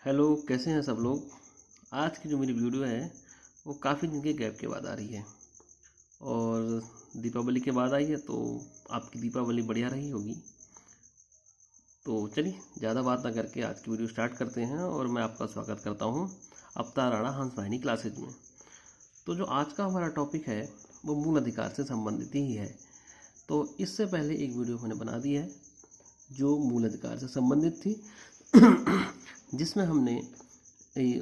Hello, कैसे हैं सब लोग। आज की जो मेरी वीडियो है वो काफ़ी दिन के गैप के बाद आ रही है और दीपावली के बाद आई है, तो आपकी दीपावली बढ़िया रही होगी। तो चलिए ज़्यादा बात ना करके आज की वीडियो स्टार्ट करते हैं और मैं आपका स्वागत करता हूं अवतार राणा हंस वाहिनी क्लासेज में। तो जो आज का हमारा टॉपिक है वो मूल अधिकार से संबंधित ही है। तो इससे पहले एक वीडियो मैंने बना दी है जो मूल अधिकार से संबंधित थी जिसमें हमने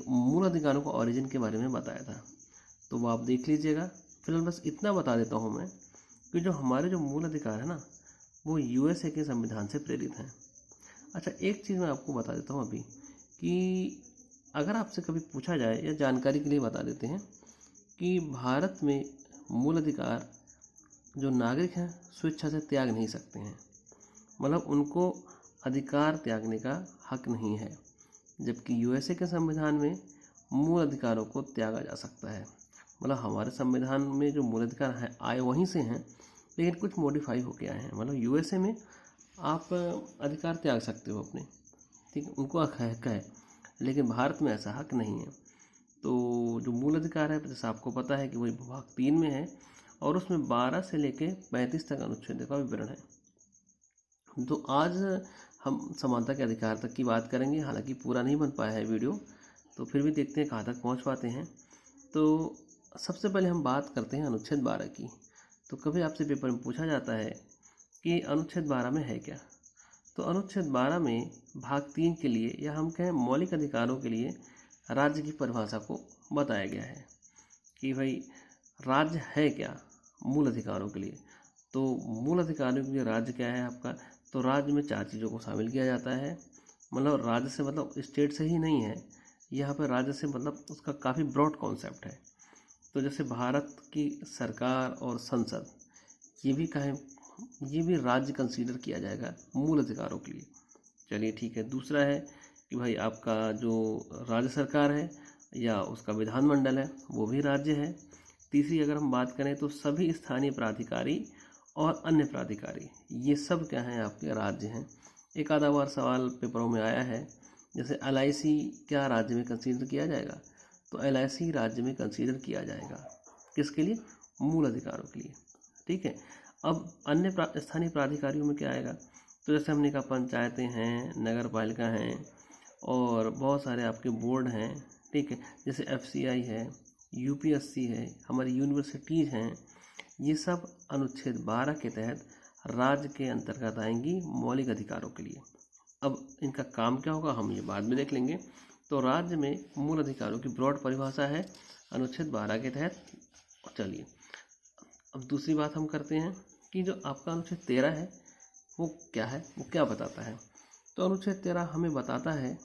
मूल अधिकारों का ओरिजिन के बारे में बताया था, तो वो आप देख लीजिएगा। फिलहाल बस इतना बता देता हूँ मैं कि जो हमारे जो मूल अधिकार है ना वो यूएसए के संविधान से प्रेरित हैं। अच्छा, एक चीज़ मैं आपको बता देता हूँ अभी कि अगर आपसे कभी पूछा जाए, या जानकारी के लिए बता देते हैं कि भारत में मूल अधिकार जो नागरिक हैं स्वेच्छा से त्याग नहीं सकते हैं, मतलब उनको अधिकार त्यागने का हक नहीं है, जबकि यूएसए के संविधान में मूल अधिकारों को त्यागा जा सकता है। मतलब हमारे संविधान में जो मूल अधिकार हैं आए वहीं से हैं, लेकिन कुछ मॉडिफाई होके आए हैं। मतलब यूएसए में आप अधिकार त्याग सकते हो अपने, ठीक है, उनको हक है, लेकिन भारत में ऐसा हक नहीं है। तो जो मूल अधिकार है जैसा आपको पता है कि वही विभाग 3 में है और उसमें 12 से लेके 35 तक अनुच्छेद का विवरण है। तो आज हम समानता के अधिकार तक की बात करेंगे, हालांकि पूरा नहीं बन पाया है वीडियो, तो फिर भी देखते हैं कहाँ तक पहुँच पाते हैं। तो सबसे पहले हम बात करते हैं अनुच्छेद 12 की। तो कभी आपसे पेपर में पूछा जाता है कि अनुच्छेद 12 में है क्या। तो अनुच्छेद 12 में भाग 3 के लिए, या हम कहें मौलिक अधिकारों के लिए, राज्य की परिभाषा को बताया गया है कि भाई राज्य है क्या मूल अधिकारों के लिए। तो मूल अधिकारों के लिए राज्य क्या है आपका, तो राज्य में 4 चीज़ों को शामिल किया जाता है। मतलब राज्य से मतलब स्टेट से ही नहीं है, यहाँ पर राज्य से मतलब उसका काफ़ी ब्रॉड कॉन्सेप्ट है। तो जैसे भारत की सरकार और संसद, ये भी कहें, ये भी राज्य कंसीडर किया जाएगा मूल अधिकारों के लिए। चलिए ठीक है। दूसरा है कि भाई आपका जो राज्य सरकार है या उसका विधानमंडल है वो भी राज्य है। तीसरी अगर हम बात करें तो सभी स्थानीय प्राधिकारी और अन्य प्राधिकारी, ये सब क्या हैं, आपके राज्य हैं। एक आधा बार सवाल पेपरों में आया है, जैसे एलआईसी क्या राज्य में कंसीडर किया जाएगा, तो एलआईसी राज्य में कंसीडर किया जाएगा। किसके लिए? मूल अधिकारों के लिए। ठीक है। अब अन्य स्थानीय प्राधिकारियों में क्या आएगा, तो जैसे हमने कहा पंचायतें हैं, नगर पालिका हैं और बहुत सारे आपके बोर्ड हैं। ठीक है, जैसे एफसीआई है, यूपीएससी है, हमारी यूनिवर्सिटीज़ हैं, ये सब अनुच्छेद 12 के तहत राज्य के अंतर्गत आएंगी मौलिक अधिकारों के लिए। अब इनका काम क्या होगा हम ये बाद में देख लेंगे। तो राज्य में मूल अधिकारों की ब्रॉड परिभाषा है अनुच्छेद 12 के तहत। चलिए अब दूसरी बात हम करते हैं कि जो आपका अनुच्छेद 13 है वो क्या है, वो क्या बताता है। तो अनुच्छेद 13 हमें बताता है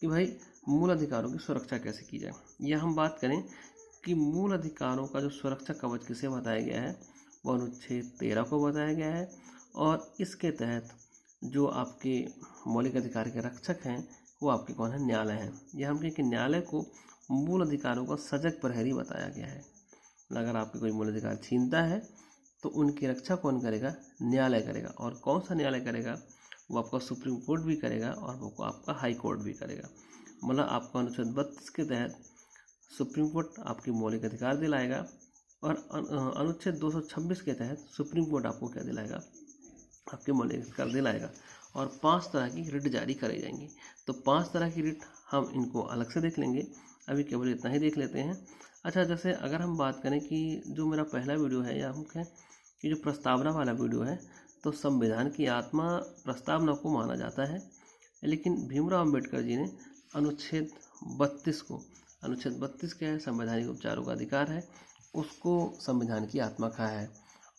कि भाई मूल अधिकारों की सुरक्षा कैसे की जाए। यह हम बात करें कि मूल अधिकारों का जो सुरक्षा कवच किसे बताया गया है, वो अनुच्छेद 13 को बताया गया है। और इसके तहत जो आपके मौलिक अधिकार के रक्षक हैं वो आपके कौन है, न्यायालय हैं। यह हम कहें कि न्यायालय को मूल अधिकारों का सजग प्रहरी बताया गया है। अगर आपके कोई मूल अधिकार छीनता है तो उनकी रक्षा कौन करेगा, न्यायालय करेगा। और कौन सा न्यायालय करेगा, वो आपका सुप्रीम कोर्ट भी करेगा और वो आपका हाई कोर्ट भी करेगा। मतलब आपका अनुच्छेद 32 के तहत सुप्रीम कोर्ट आपकी मौलिक अधिकार दिलाएगा और अनुच्छेद 226 के तहत सुप्रीम कोर्ट आपको क्या दिलाएगा, आपके मौलिक अधिकार दिलाएगा। और 5 तरह की रिट जारी कराई जाएंगी। तो 5 तरह की रिट हम इनको अलग से देख लेंगे, अभी केवल इतना ही देख लेते हैं। अच्छा, जैसे अगर हम बात करें कि जो मेरा पहला वीडियो है, या हम कहें कि जो प्रस्तावना वाला वीडियो है, तो संविधान की आत्मा प्रस्तावना को माना जाता है, लेकिन भीमराव अम्बेडकर जी ने अनुच्छेद 32 को, अनुच्छेद 32 क्या है, संवैधानिक उपचारों का अधिकार है, उसको संविधान की आत्मा कहा है।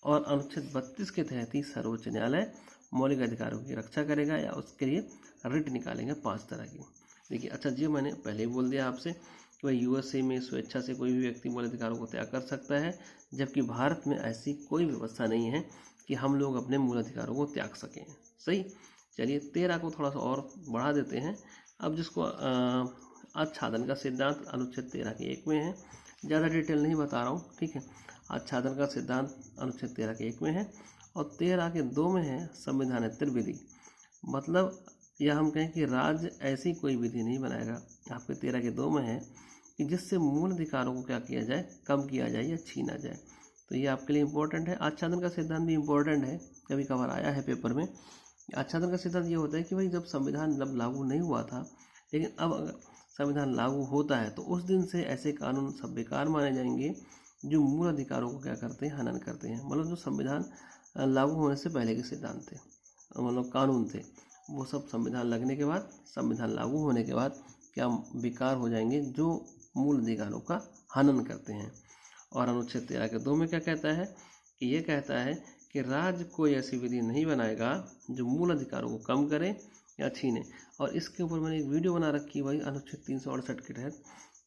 और अनुच्छेद 32 के तहत ही सर्वोच्च न्यायालय मौलिक अधिकारों की रक्षा करेगा, या उसके लिए रिट निकालेंगे 5 तरह की। देखिए, अच्छा जी, मैंने पहले ही बोल दिया आपसे कि भाई यूएसए में स्वेच्छा से कोई भी व्यक्ति मौलिक अधिकारों को त्याग कर सकता है, जबकि भारत में ऐसी कोई व्यवस्था नहीं है कि हम लोग अपने मूल अधिकारों को त्याग सकें। सही। चलिए 13 को थोड़ा सा और बढ़ा देते हैं। अब जिसको आच्छादन का सिद्धांत अनुच्छेद 13 के 1 में है, ज़्यादा डिटेल नहीं बता रहा हूँ, ठीक है। आच्छादन का सिद्धांत अनुच्छेद 13 के 1 में है और 13 के 2 में है संविधानेतर विधि। मतलब या हम कहें कि राज्य ऐसी कोई विधि नहीं बनाएगा, आपके 13 के 2 में है, कि जिससे मूल अधिकारों को क्या किया जाए, कम किया जाए या छीना जाए। तो ये आपके लिए इम्पोर्टेंट है। आच्छादन का सिद्धांत भी इम्पोर्टेंट है, कभी कभार आया है पेपर में। आच्छादन का सिद्धांत ये होता है कि भाई जब संविधान जब लागू नहीं हुआ था, लेकिन अब अगर संविधान लागू होता है तो उस दिन से ऐसे कानून सब बेकार माने जाएंगे जो मूल अधिकारों को क्या करते हैं, हनन करते हैं। मतलब जो संविधान लागू होने से पहले के सिद्धांत थे, मतलब कानून थे, वो सब संविधान लगने के बाद, संविधान लागू होने के बाद क्या बेकार हो जाएंगे, जो मूल अधिकारों का हनन करते हैं। और अनुच्छेद 13 के 2 में क्या कहता है कि ये कहता है कि राज्य कोई ऐसी विधि नहीं बनाएगा जो मूल अधिकारों को कम करे या छीने। और इसके ऊपर मैंने एक वीडियो बना रखी है भाई अनुच्छेद 368 के तहत,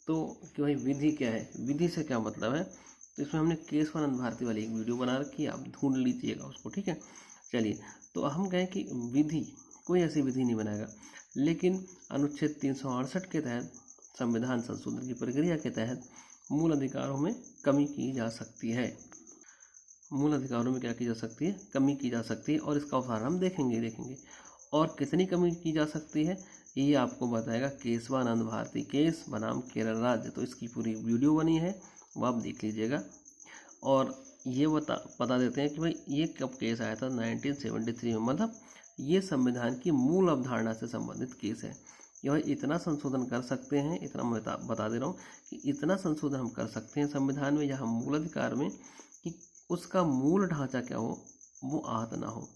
तो कि भाई विधि क्या है, विधि से क्या मतलब है। तो इसमें हमने केशवानंद भारती वाली एक वीडियो बना रखी है, आप ढूंढ लीजिएगा उसको, ठीक है। चलिए, तो हम कहें कि विधि कोई ऐसी विधि नहीं बनाएगा, लेकिन अनुच्छेद 368 के तहत संविधान संशोधन की प्रक्रिया के तहत मूल अधिकारों में कमी की जा सकती है। मूल अधिकारों में क्या की जा सकती है, कमी की जा सकती है। और इसका उदाहरण हम देखेंगे और कितनी कमी की जा सकती है ये आपको बताएगा केशवानंद भारती, केस बनाम केरल राज्य। तो इसकी पूरी वीडियो बनी है, वो आप देख लीजिएगा। और ये बता देते हैं कि भाई ये कब केस आया था, 1973 में। मतलब ये संविधान की मूल अवधारणा से संबंधित केस है कि भाई इतना संशोधन कर सकते हैं, इतना मैं बता दे रहा हूँ कि इतना संशोधन हम कर सकते हैं संविधान में, यहाँ मूल अधिकार में, कि उसका मूल ढांचा क्या हो, वो आहत ना हो।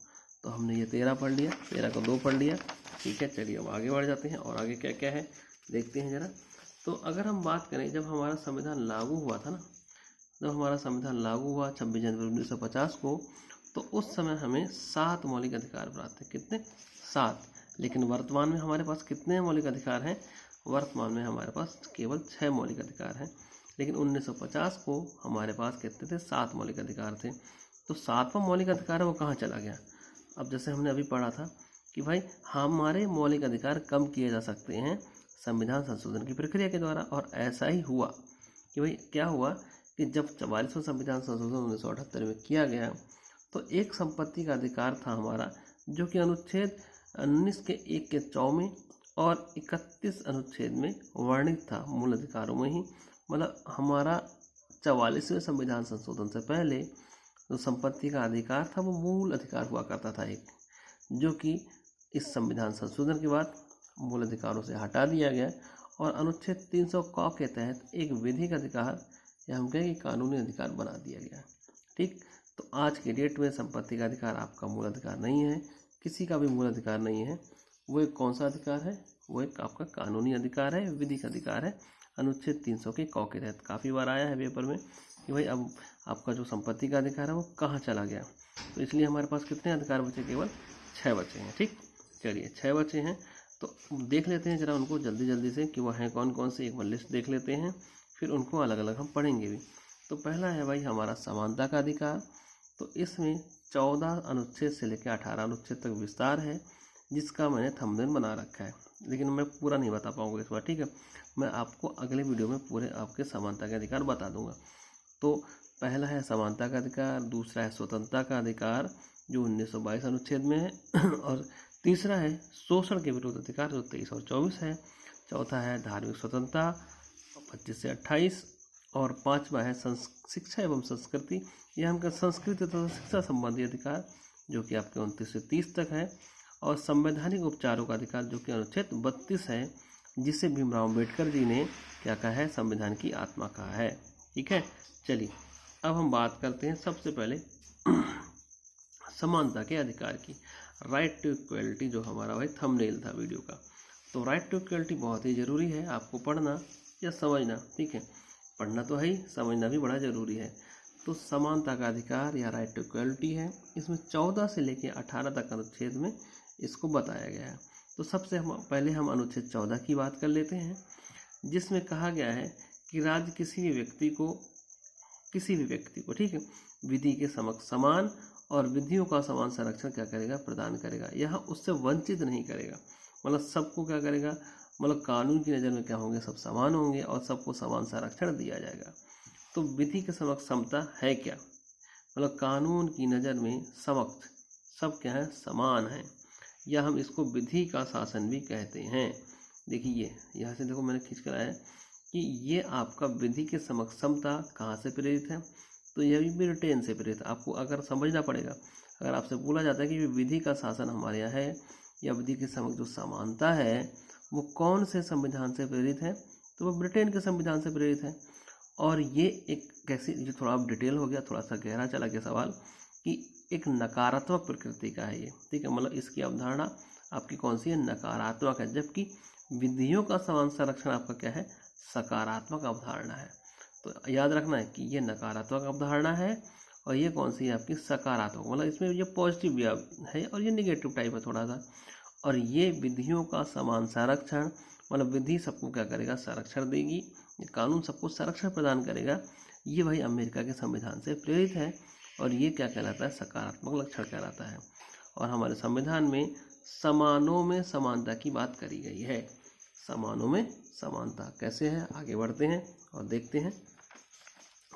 तो हमने ये 13 पढ़ लिया, 13 को 2 पढ़ लिया, ठीक है। चलिए अब आगे बढ़ जाते हैं और आगे क्या क्या है देखते हैं ज़रा। तो अगर हम बात करें, जब हमारा संविधान लागू हुआ था ना, जब हमारा संविधान लागू हुआ 26 जनवरी 1950 को, तो उस समय हमें 7 मौलिक अधिकार प्राप्त थे। कितने? 7। लेकिन वर्तमान में हमारे पास कितने मौलिक अधिकार हैं? वर्तमान में हमारे पास केवल 6 मौलिक अधिकार हैं। लेकिन 1950 को हमारे पास कितने थे? 7 मौलिक अधिकार थे। तो 7वां मौलिक अधिकार है वो कहाँ चला गया? अब जैसे हमने अभी पढ़ा था कि भाई हमारे मौलिक अधिकार कम किए जा सकते हैं संविधान संशोधन की प्रक्रिया के द्वारा। और ऐसा ही हुआ कि भाई क्या हुआ कि जब 44वां संविधान संशोधन 1978 में किया गया, तो एक संपत्ति का अधिकार था हमारा, जो कि अनुच्छेद 19 के 1 के 4 में और 31 अनुच्छेद में वर्णित था, मूल अधिकारों में ही। मतलब हमारा 44वें संविधान संशोधन से पहले जो संपत्ति का अधिकार था वो मूल अधिकार हुआ करता था एक, जो कि इस संविधान संशोधन के बाद मूल अधिकारों से हटा दिया गया और अनुच्छेद 300 क के तहत एक विधिक अधिकार या हम कहें कि कानूनी अधिकार बना दिया गया। ठीक, तो आज के डेट में संपत्ति का अधिकार आपका मूल अधिकार नहीं है, किसी का भी मूल अधिकार नहीं है। वो एक कौन सा अधिकार है? वो एक आपका कानूनी अधिकार है, विधिक अधिकार है, अनुच्छेद 300 के क के तहत। काफ़ी बार आया है पेपर में कि भाई अब आपका जो संपत्ति का अधिकार है वो कहाँ चला गया। तो इसलिए हमारे पास कितने अधिकार बचे? केवल 6 बचे हैं। ठीक, चलिए 6 बचे हैं, तो देख लेते हैं ज़रा उनको जल्दी से कि वो हैं कौन कौन से। एक बार लिस्ट देख लेते हैं, फिर उनको अलग अलग हम पढ़ेंगे भी। तो पहला है भाई हमारा समानता का अधिकार। तो इसमें 14 अनुच्छेद से लेकर 18 अनुच्छेद तक विस्तार है, जिसका मैंने थंबनेल बना रखा है, लेकिन मैं पूरा नहीं बता पाऊंगा इस बार। ठीक है, मैं आपको अगले वीडियो में पूरे आपके समानता के अधिकार बता दूंगा। तो पहला है समानता का अधिकार, दूसरा है स्वतंत्रता का अधिकार जो 1922 अनुच्छेद में है और तीसरा है शोषण के विरुद्ध अधिकार जो 23 और 24 है। चौथा है धार्मिक स्वतंत्रता 25 से 28 और पांचवा है शिक्षा एवं संस्कृति, यह हमका संस्कृति तथा शिक्षा संबंधी अधिकार जो कि आपके 29 से 30 तक है। और संवैधानिक उपचारों का अधिकार जो कि अनुच्छेद 32 है, जिसे भीमराव अम्बेडकर जी ने क्या कहा है? संविधान की आत्मा कहा है। ठीक है, चलिए अब हम बात करते हैं सबसे पहले समानता के अधिकार की। राइट टू इक्वलिटी जो हमारा भाई थंबनेल था वीडियो का। तो राइट टू इक्वलिटी बहुत ही ज़रूरी है आपको पढ़ना या समझना। ठीक है, पढ़ना तो है ही, समझना भी बड़ा ज़रूरी है। तो समानता का अधिकार या राइट टू इक्वलिटी है, इसमें 14 से लेकर 18 तक अनुच्छेद में इसको बताया गया है। तो सबसे पहले हम अनुच्छेद 14 की बात कर लेते हैं, जिसमें कहा गया है कि राज्य किसी भी व्यक्ति को ठीक है विधि के समक्ष समान और विधियों का समान संरक्षण क्या करेगा? प्रदान करेगा। यह उससे वंचित नहीं करेगा। मतलब सबको क्या करेगा? मतलब कानून की नज़र में क्या होंगे? सब समान होंगे और सबको समान संरक्षण दिया जाएगा। तो विधि के समक्ष समता है क्या? मतलब कानून की नज़र में समक्ष सब क्या है? समान है। या हम इसको विधि का शासन भी कहते हैं। देखिए यहाँ से देखो मैंने खींच कर आया कि ये आपका विधि के समक्षमता कहाँ से प्रेरित है, तो यह भी ब्रिटेन से प्रेरित। आपको अगर समझना पड़ेगा, अगर आपसे बोला जाता है कि विधि का शासन हमारे यहाँ है या विधि के समक्ष जो समानता है वो कौन से संविधान से प्रेरित है, तो वो ब्रिटेन के संविधान से प्रेरित है। और ये एक कैसी, ये थोड़ा अब डिटेल हो गया, थोड़ा सा गहरा चला गया सवाल, कि एक नकारात्मक प्रकृति का है ये, ठीक है। मतलब इसकी अवधारणा आपकी कौन सी है, नकारात्मक है, जबकि विधियों का समान संरक्षण आपका क्या है, सकारात्मक अवधारणा है। तो याद रखना है कि ये नकारात्मक अवधारणा है और ये कौन सी है आपकी, सकारात्मक। मतलब इसमें ये पॉजिटिव भी है और ये निगेटिव टाइप है थोड़ा सा। और ये विधियों का समान संरक्षण, मतलब विधि सबको क्या करेगा, संरक्षण देगी, ये कानून सबको संरक्षण प्रदान करेगा, ये भाई अमेरिका के संविधान से प्रेरित है। और ये क्या कहलाता है, सकारात्मक लक्षण कहलाता है। और हमारे संविधान में समानों में समानता की बात करी गई है। समानों में समानता कैसे है, आगे बढ़ते हैं और देखते हैं।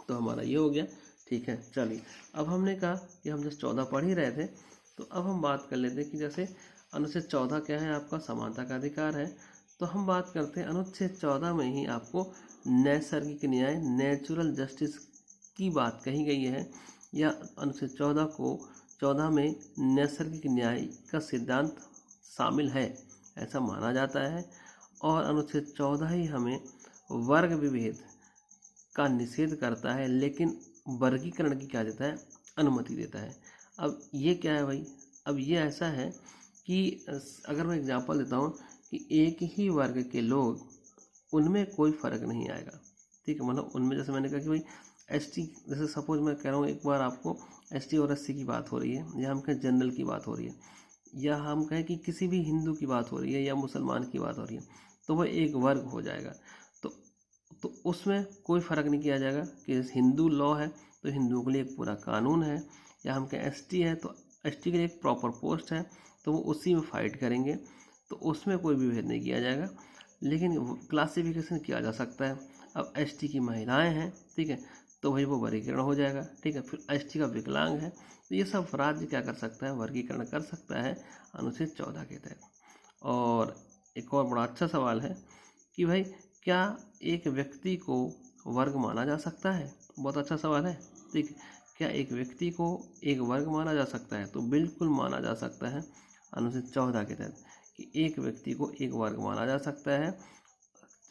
तो हमारा ये हो गया, ठीक है। चलिए अब हमने कहा कि हम जैसे 14 पढ़ ही रहे थे, तो अब हम बात कर लेते हैं कि जैसे अनुच्छेद 14 क्या है, आपका समानता का अधिकार है। तो हम बात करते हैं अनुच्छेद 14 में ही आपको नैसर्गिक न्याय, नेचुरल जस्टिस की बात कही गई है, या अनुच्छेद 14 में नैसर्गिक न्याय का सिद्धांत शामिल है ऐसा माना जाता है। और अनुच्छेद 14 ही हमें वर्ग विभेद का निषेध करता है, लेकिन वर्गीकरण की क्या देता है, अनुमति देता है। अब ये क्या है भाई, अब ये ऐसा है कि अगर मैं एग्जांपल देता हूँ कि एक ही वर्ग के लोग, उनमें कोई फ़र्क नहीं आएगा, ठीक है। मतलब उनमें जैसे मैंने कहा कि भाई एसटी, जैसे सपोज मैं कह रहा हूँ एक बार आपको एसटी और एससी की बात हो रही है, या हम कहें जनरल की बात हो रही है, या हम कहें कि किसी भी हिंदू की बात हो रही है या मुसलमान की बात हो रही है, तो वह एक वर्ग हो जाएगा। तो उसमें कोई फ़र्क नहीं किया जाएगा कि हिंदू लॉ है तो हिंदुओं के लिए एक पूरा कानून है, या हम कहें एसटी है तो एसटी के लिए एक प्रॉपर पोस्ट है, तो वो उसी में फाइट करेंगे, तो उसमें कोई भी भेद नहीं किया जाएगा। लेकिन क्लासिफिकेशन किया जा सकता है। अब एसटी की महिलाएं हैं, ठीक है, तो भाई वो वर्गीकरण हो जाएगा, ठीक है। फिर एसटी का विकलांग है, तो ये सब राज्य क्या कर सकता है, वर्गीकरण कर सकता है अनुच्छेद 14 के तहत। और एक और बड़ा अच्छा सवाल है कि भाई क्या एक व्यक्ति को वर्ग माना जा सकता है, बहुत अच्छा सवाल है, ठीक है। क्या एक व्यक्ति को एक वर्ग माना जा सकता है, तो बिल्कुल माना जा सकता है अनुच्छेद 14 के तहत, कि एक व्यक्ति को एक वर्ग माना जा सकता है।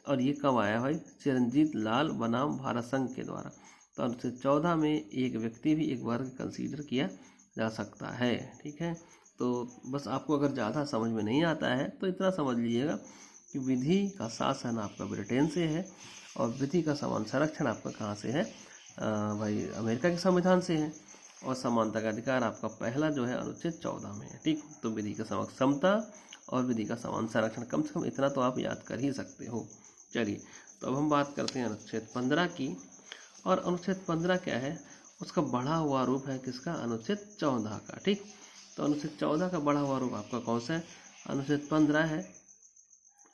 और ये कब आया भाई, चिरंजीत लाल बनाम भारत संघ के द्वारा। तो अनुच्छेद 14 में एक व्यक्ति भी एक वर्ग कंसीडर किया जा सकता है, ठीक है। तो बस आपको अगर ज़्यादा समझ में नहीं आता है तो इतना समझ लीजिएगा कि विधि का शासन आपका ब्रिटेन से है और विधि का समान संरक्षण आपका कहाँ से है, भाई अमेरिका के संविधान से है। और समानता का अधिकार आपका पहला जो है अनुच्छेद 14 में है, ठीक। तो विधि का समता और विधि का समान संरक्षण, कम से कम इतना तो आप याद कर ही सकते हो। चलिए तो अब हम बात करते हैं अनुच्छेद 15 की। और अनुच्छेद 15 क्या है, उसका बढ़ा हुआ रूप है किसका, अनुच्छेद 14 का, ठीक। तो अनुच्छेद 14 का बढ़ा हुआ रूप आपका कौन सा है, अनुच्छेद 15 है।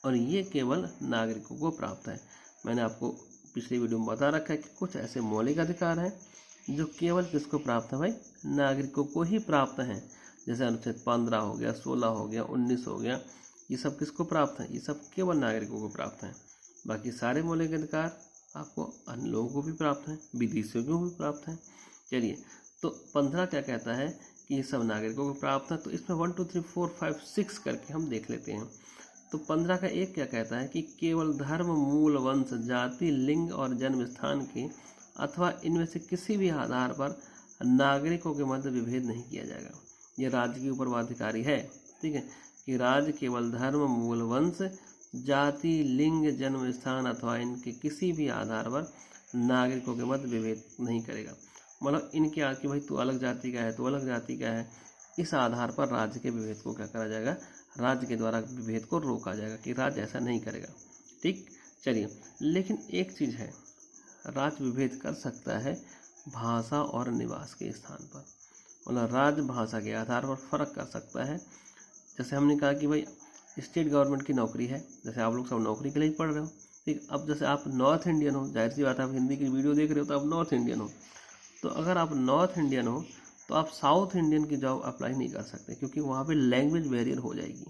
और ये केवल नागरिकों को प्राप्त है। मैंने आपको पिछली वीडियो में बता रखा है कि कुछ ऐसे मौलिक अधिकार हैं जो केवल किसको प्राप्त है भाई, नागरिकों को ही प्राप्त हैं। जैसे अनुच्छेद 15 हो गया, 16 हो गया, 19 हो गया, ये सब किसको प्राप्त है, ये सब केवल नागरिकों को प्राप्त हैं। बाकी सारे मौलिक अधिकार आपको अन्य लोगों को भी प्राप्त हैं, विदेशियों को भी प्राप्त हैं। चलिए तो 15 क्या कहता है कि ये सब नागरिकों को प्राप्त है। तो इसमें 1 2 3 4 5 6 करके हम देख लेते हैं। तो 15 का एक क्या कहता है कि केवल धर्म, मूल, वंश, जाति, लिंग और जन्म स्थान के अथवा इनमें से किसी भी आधार पर नागरिकों के मध्य विभेद नहीं किया जाएगा। ये राज्य के ऊपर बाध्यकारी है, ठीक है, कि राज्य केवल धर्म, मूल, वंश, जाति, लिंग, जन्म स्थान अथवा इनके किसी भी आधार पर नागरिकों के मध्य विभेद नहीं करेगा। मतलब इनके कि भाई तू अलग जाति का है, तू अलग जाति का है, इस आधार पर राज्य के विभेद को क्या करा जाएगा, राज्य के द्वारा विभेद को रोका जाएगा कि राज्य ऐसा नहीं करेगा, ठीक। चलिए लेकिन एक चीज़ है, राज्य विभेद कर सकता है भाषा और निवास के स्थान पर। मतलब राज्य भाषा के आधार पर फर्क कर सकता है। जैसे हमने कहा कि भाई स्टेट गवर्नमेंट की नौकरी है, जैसे आप लोग सब नौकरी के लिए पढ़ रहे हो, ठीक। अब जैसे आप नॉर्थ इंडियन हो, जाहिर सी बात है आप हिंदी की वीडियो देख रहे हो तो आप नॉर्थ इंडियन हो। तो अगर आप नॉर्थ इंडियन हो तो आप साउथ इंडियन की जॉब अप्लाई नहीं कर सकते, क्योंकि वहाँ पे लैंग्वेज बैरियर हो जाएगी।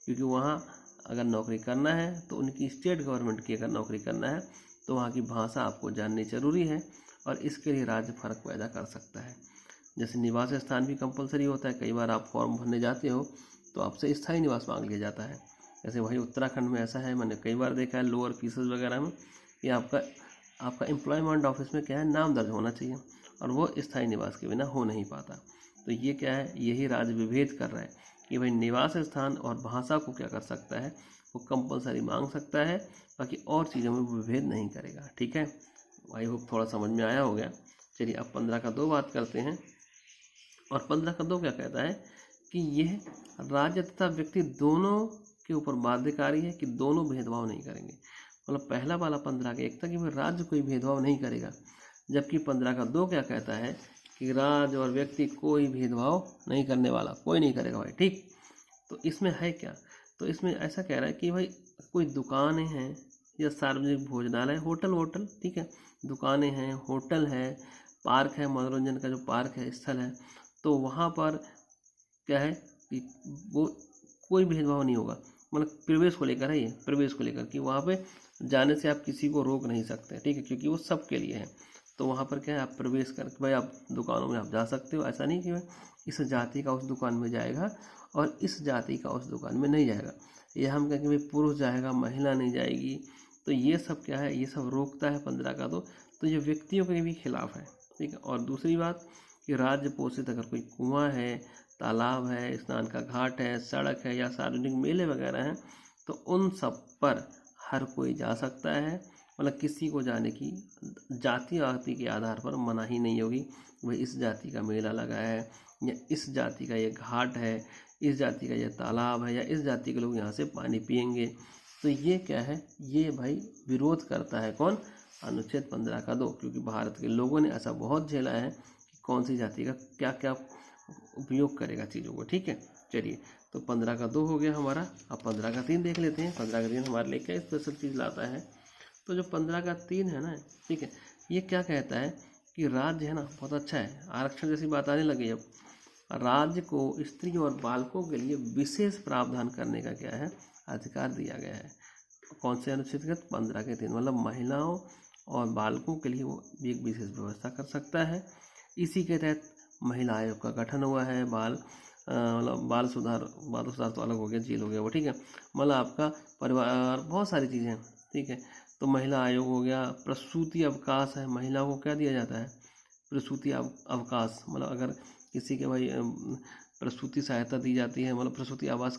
क्योंकि वहाँ अगर नौकरी करना है तो उनकी स्टेट गवर्नमेंट की अगर नौकरी करना है तो वहाँ की भाषा आपको जाननी जरूरी है, और इसके लिए राज्य फर्क पैदा कर सकता है। जैसे निवास स्थान भी कंपलसरी होता है, कई बार आप फॉर्म भरने जाते हो तो आपसे स्थायी निवास मांग लिया जाता है। जैसे वही उत्तराखंड में ऐसा है, मैंने कई बार देखा है लोअर फीसेस वगैरह में कि आपका एम्प्लॉयमेंट ऑफिस में क्या है, नाम दर्ज होना चाहिए, और वो स्थायी निवास के बिना हो नहीं पाता। तो ये क्या है, यही राज्य विभेद कर रहा है कि भाई निवास स्थान और भाषा को क्या कर सकता है, वो कंपलसरी मांग सकता है, बाकी और चीज़ों में विभेद नहीं करेगा। ठीक है, आई होप थोड़ा समझ में आया हो गया। चलिए अब 15 का 2 बात करते हैं। और 15 का 2 क्या कहता है कि यह राज्य तथा व्यक्ति दोनों के ऊपर बाध्यकारी है कि दोनों भेदभाव नहीं करेंगे। मतलब पहला वाला 15 का 1 था कि राज्य कोई भेदभाव नहीं करेगा, जबकि 15 का 2 क्या कहता है कि राज्य और व्यक्ति कोई भेदभाव नहीं करने वाला, कोई नहीं करेगा भाई। ठीक, तो इसमें है क्या, तो इसमें ऐसा कह रहा है कि भाई कोई दुकानें हैं या सार्वजनिक भोजनालय, होटल, ठीक है, दुकानें हैं, होटल है, पार्क है, मनोरंजन का जो पार्क है, स्थल है, तो वहाँ पर क्या है कि वो कोई भेदभाव नहीं होगा। मतलब प्रवेश को लेकर है, ये प्रवेश को लेकर कि वहाँ पे जाने से आप किसी को रोक नहीं सकते। ठीक है, क्योंकि वो सबके लिए है। तो वहाँ पर क्या है, आप प्रवेश कर भाई आप दुकानों में आप जा सकते हो। ऐसा नहीं कि भाई इस जाति का उस दुकान में जाएगा और इस जाति का उस दुकान में नहीं जाएगा, या हम कहें कि भाई पुरुष जाएगा महिला नहीं जाएगी। तो ये सब क्या है, ये सब रोकता है 15 का 2। तो ये व्यक्तियों के भी खिलाफ है। ठीक है, और दूसरी बात कि राज्य पोषित अगर कोई कुआं है, तालाब है, स्नान का घाट है, सड़क है या सार्वजनिक मेले वगैरह हैं, तो उन सब पर हर कोई जा सकता है। मतलब किसी को जाने की जाति आति के आधार पर मनाही नहीं होगी। भाई इस जाति का मेला लगा है, या इस जाति का ये घाट है, इस जाति का ये तालाब है, या इस जाति के लोग यहाँ से पानी पिएंगे। तो ये क्या है, ये भाई विरोध करता है कौन, अनुच्छेद 15 का 2। क्योंकि भारत के लोगों ने ऐसा बहुत झेला है कि कौन सी जाति का क्या क्या उपयोग करेगा चीज़ों को। ठीक है, चलिए तो 15 का 2 हो गया हमारा। अब 15 का 3 देख लेते हैं। 15 का 3 हमारे लिए क्या स्पेशल चीज़ लाता है। तो जो 15 का 3 है ना, ठीक है, ये क्या कहता है कि राज्य है ना बहुत अच्छा है, आरक्षण जैसी बात आने लगी। अब राज्य को स्त्री और बालकों के लिए विशेष प्रावधान करने का क्या है, अधिकार दिया गया है। कौन से अनुच्छेद के 15 के 3, मतलब महिलाओं और बालकों के लिए वो एक विशेष व्यवस्था कर सकता है। इसी के तहत महिला आयोग का गठन हुआ है। मतलब बाल सुधार तो अलग हो गया, जेल हो गया वो। ठीक है, मतलब आपका परिवार, बहुत सारी चीज़ें हैं। ठीक है, तो महिला आयोग हो गया। प्रसूति अवकाश है, महिलाओं को क्या दिया जाता है, प्रसूति अवकाश। मतलब अगर किसी के भाई प्रसूति सहायता दी जाती है, मतलब प्रसूति आवास।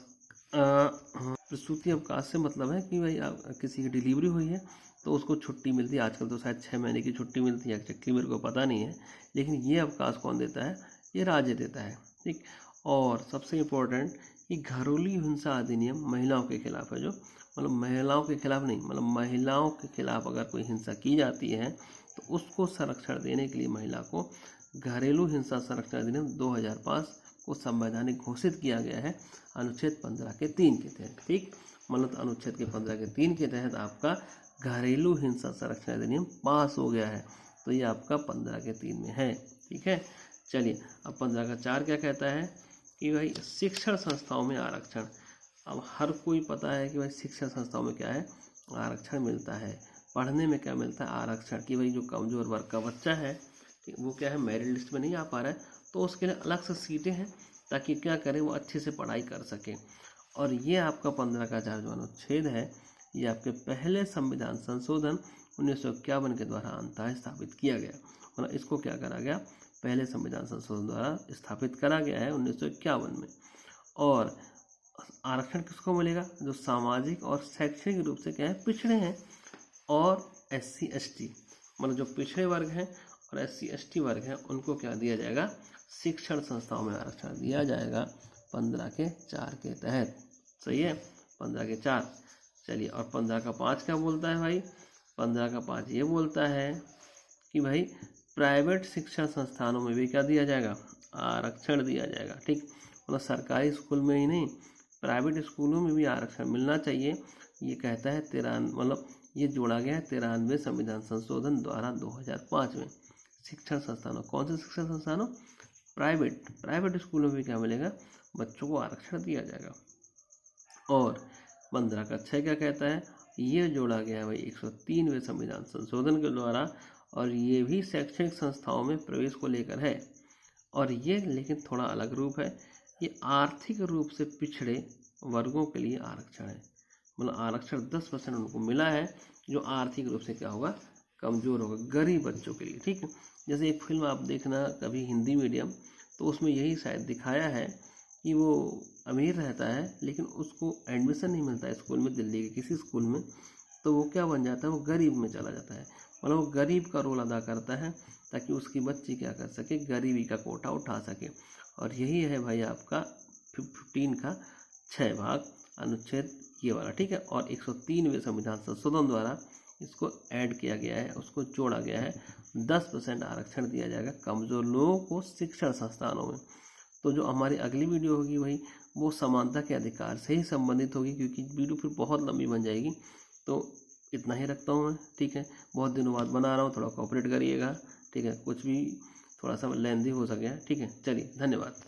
प्रसूति अवकाश से मतलब है कि भाई किसी की डिलीवरी हुई है तो उसको छुट्टी मिलती है। आजकल तो शायद 6 महीने की छुट्टी मिलती है, एक्जैक्टली मेरे को पता नहीं है, लेकिन ये अवकाश कौन देता है, ये राज्य देता है। ठीक, और सबसे इम्पोर्टेंट ये घरेलू हिंसा अधिनियम महिलाओं के खिलाफ है। जो मतलब महिलाओं के खिलाफ नहीं, मतलब महिलाओं के खिलाफ अगर कोई हिंसा की जाती है तो उसको संरक्षण देने के लिए महिला को घरेलू हिंसा संरक्षण अधिनियम 2005 को संवैधानिक घोषित किया गया है अनुच्छेद 15 के 3 के तहत। ठीक, मतलब अनुच्छेद के 15 के 3 के तहत आपका घरेलू हिंसा संरक्षण अधिनियम पास हो गया है। तो ये आपका 15 के 3 में है। ठीक है, चलिए अब 15 का 4 क्या कहता है कि भाई शिक्षण संस्थाओं में आरक्षण। अब हर कोई पता है कि भाई शिक्षण संस्थाओं में क्या है, आरक्षण मिलता है। पढ़ने में क्या मिलता है, आरक्षण। कि भाई जो कमज़ोर वर्ग का बच्चा है वो क्या है, मेरिट लिस्ट में नहीं आ पा रहा है, तो उसके लिए अलग से सीटें हैं ताकि क्या करें, वो अच्छे से पढ़ाई कर सके। और ये आपका 15 का 4 जो अनुच्छेद है, ये आपके पहले संविधान संशोधन 1951 के द्वारा अंततः स्थापित किया गया। मतलब इसको क्या करा गया, पहले संविधान संशोधन द्वारा स्थापित करा गया है 1951 में। और आरक्षण किसको मिलेगा, जो सामाजिक और शैक्षणिक रूप से क्या है, पिछड़े हैं, और SC ST, मतलब जो पिछड़े वर्ग हैं और SC ST वर्ग हैं, उनको क्या दिया जाएगा, शिक्षण संस्थाओं में आरक्षण दिया जाएगा 15 के 4 के तहत। सही है, 15 के 4। चलिए, और 15 का 5 क्या बोलता है भाई, 15 का 5 ये बोलता है कि भाई प्राइवेट शिक्षण संस्थानों में भी क्या दिया जाएगा, आरक्षण दिया जाएगा। ठीक, मतलब सरकारी स्कूल में ही नहीं, प्राइवेट स्कूलों में भी आरक्षण मिलना चाहिए। ये कहता है 93, मतलब ये जोड़ा गया है 93वें संविधान संशोधन द्वारा 2005 में। शिक्षण संस्थानों, कौन से शिक्षण संस्थानों, प्राइवेट स्कूलों में क्या मिलेगा, बच्चों को आरक्षण दिया जाएगा। और 15 का 6 क्या कहता है, ये जोड़ा गया है भाई 103वें संविधान संशोधन के द्वारा, और ये भी शैक्षणिक संस्थाओं में प्रवेश को लेकर है। और ये लेकिन थोड़ा अलग रूप है, ये आर्थिक रूप से पिछड़े वर्गों के लिए आरक्षण है। मतलब आरक्षण 10% उनको मिला है जो आर्थिक रूप से क्या होगा, कमज़ोर होगा, गरीब बच्चों के लिए। ठीक है, जैसे एक फिल्म आप देखना कभी हिंदी मीडियम, तो उसमें यही शायद दिखाया है कि वो अमीर रहता है लेकिन उसको एडमिशन नहीं मिलता है स्कूल में, दिल्ली के किसी स्कूल में, तो वो क्या बन जाता है, वो गरीब में चला जाता है। मतलब वो गरीब का रोल अदा करता है ताकि उसकी बच्ची क्या कर सके, गरीबी का कोटा उठा सके। और यही है भाई आपका 15 का 6 भाग अनुच्छेद ये वाला। ठीक है, और 103वें संविधान संशोधन द्वारा इसको ऐड किया गया है, उसको जोड़ा गया है, 10% आरक्षण दिया जाएगा कमज़ोर लोगों को शिक्षण संस्थानों में। तो जो हमारी अगली वीडियो होगी भाई वो समानता के अधिकार से ही संबंधित होगी, क्योंकि वीडियो फिर बहुत लंबी बन जाएगी। तो इतना ही रखता हूँ मैं। ठीक है, बहुत दिनों बाद बना रहा हूँ, थोड़ा कोऑपरेट करिएगा। ठीक है, कुछ भी थोड़ा सा लेंदी हो सके। ठीक है, चलिए, धन्यवाद।